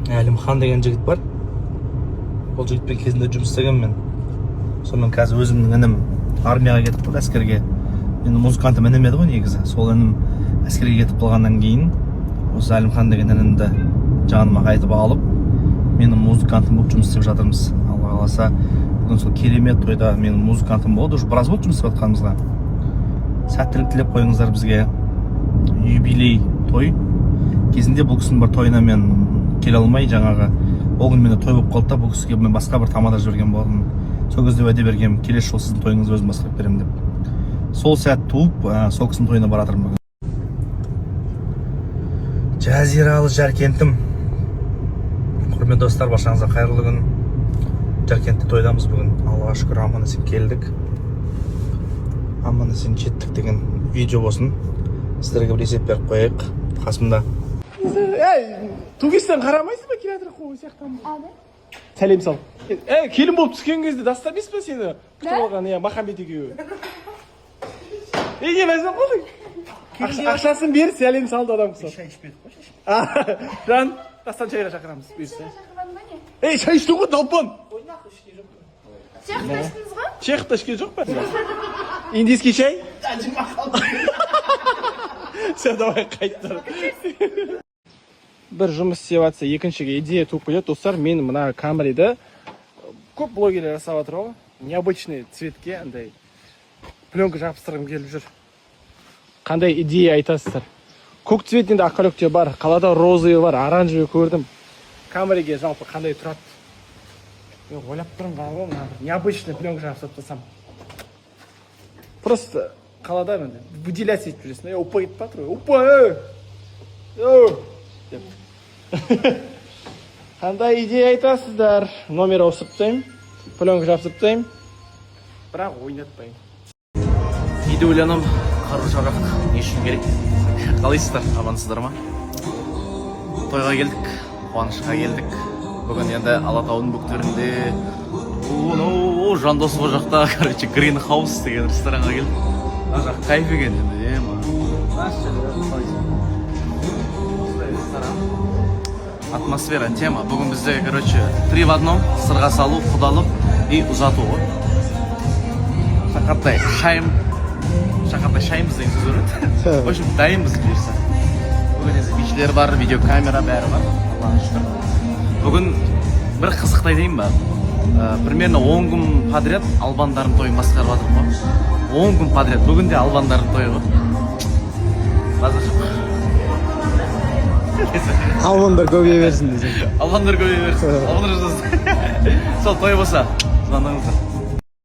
Әлімхан деген жігіт бар. Ол жігітпен кезінде жұмыс істеген мен. Сонымен қазір өзімнің інім армияға кетіп қалды, әскерге. Енді музыкантым інім еді ғой негізі. Сол інім әскерге кетіп қалғаннан кейін осы Әлімхан деген інімді жаныма қайтып алып, менің музыкантым болып жұмыс істеп жатырмыз. Алла қаласа, бүгін сол керемет тойда менің музыкантым болды. Уже біраз болды жұмыс істеп жатқанымызға. Сәттілік тілеп қойыңыздар бізге. Юбилей той. Кезінде бұл кісінің бір тойына мен келе алмай, жаңағы ол күн менде той болып қалды да, бұл кісіге мен басқа бір тамада жіберген болдым. Сол кезде уәде бергенмін, келесі жолы сіздің тойыңызды өзім басқарып беремін деп. Сол сәт туып, сол кісінің тойына бара жатырмын бүгін. Жазиралы Жаркентім. Құрметті достар, баршаңызға қайырлы күн. Жаркентте тойдамыз бүгін. Аллаға шүкір, аман-есен келдік. Аман-есен жеттік деген видео болсын. Сіздерге бір есеп беріп қояйық. Қасымда. Тугистен қарамайсыз ба, келе жатыр қой сияқтан? Сәлем сал. Келін болып түскен кезде дастамайсыз ба сені? Күтіп алған, Махамбет екеуі. Не мәзін қылдың? Ақшасын бер, сәлем салды адам құсап. Шай ішпедік қой? Жан, дастан чайға шақырамыз, бұйырса. Шай ішті ғой, далпан! Чехта іштіңіз ғой? Чехта ішке жоқ па? Индийский чай? Все, давай қайттыр. Бір жұмыс істеп жатса, екіншіге идея туып келеді. Достар, мен мына камериді көп блогерлер жасап жатыр ғой. Необычный цветке, андай пленка жабыстырғым келіп жүр. Қандай идея айтасыздар? Көк цветінде аққалөкте бар, қалада розовый бар, оранжевый көрдім. Камереге жалпы қандай тұрады? Мен ойлап тұрмын ғой, мына необычный пленка жабыстырып тастасам. Просто қалада мен выделять етіп жүресің. Опа етіп жатыр ғой. Опа! Қандай идея айтасыздар? Номер ауысып тастаймын, пленка жабыстырып тастаймын, бірақ ойнатпаймын. Үйде ойланам, қару-жарақ не үшін керек? Қалайсыздар, амансыздар ма? Тойға келдік, қуанышқа келдік. Бүгін енді Алатаудың бөктерінде Жандос бұл жақта, короче, Green House деген ресторанға келдік. Ана жақ кайф екен енді, атмосфера, тема. Бүгін бізде, короче, 3 в 1, сырға салу, құдалып и ұзату ғой. Шақаттай шайымыз деген сөз өреді. В общем, дайынбыз бұйырса. Бүгін енді бишілер бар, видеокамера бәрі бар. Аллаға шүкір. Бүгін бір қызықты айтайын ба? Примерно 10 күн подряд албандардың тойын басқарып жатырмын ғой. 10 күн подряд. Бүгін де албандардың тойы ғой. Базар жоқ. Албандар көбейе берсін десең. Албандар көбейе берсін. Албандар жасасын. Сол той болса, звондаңыздар.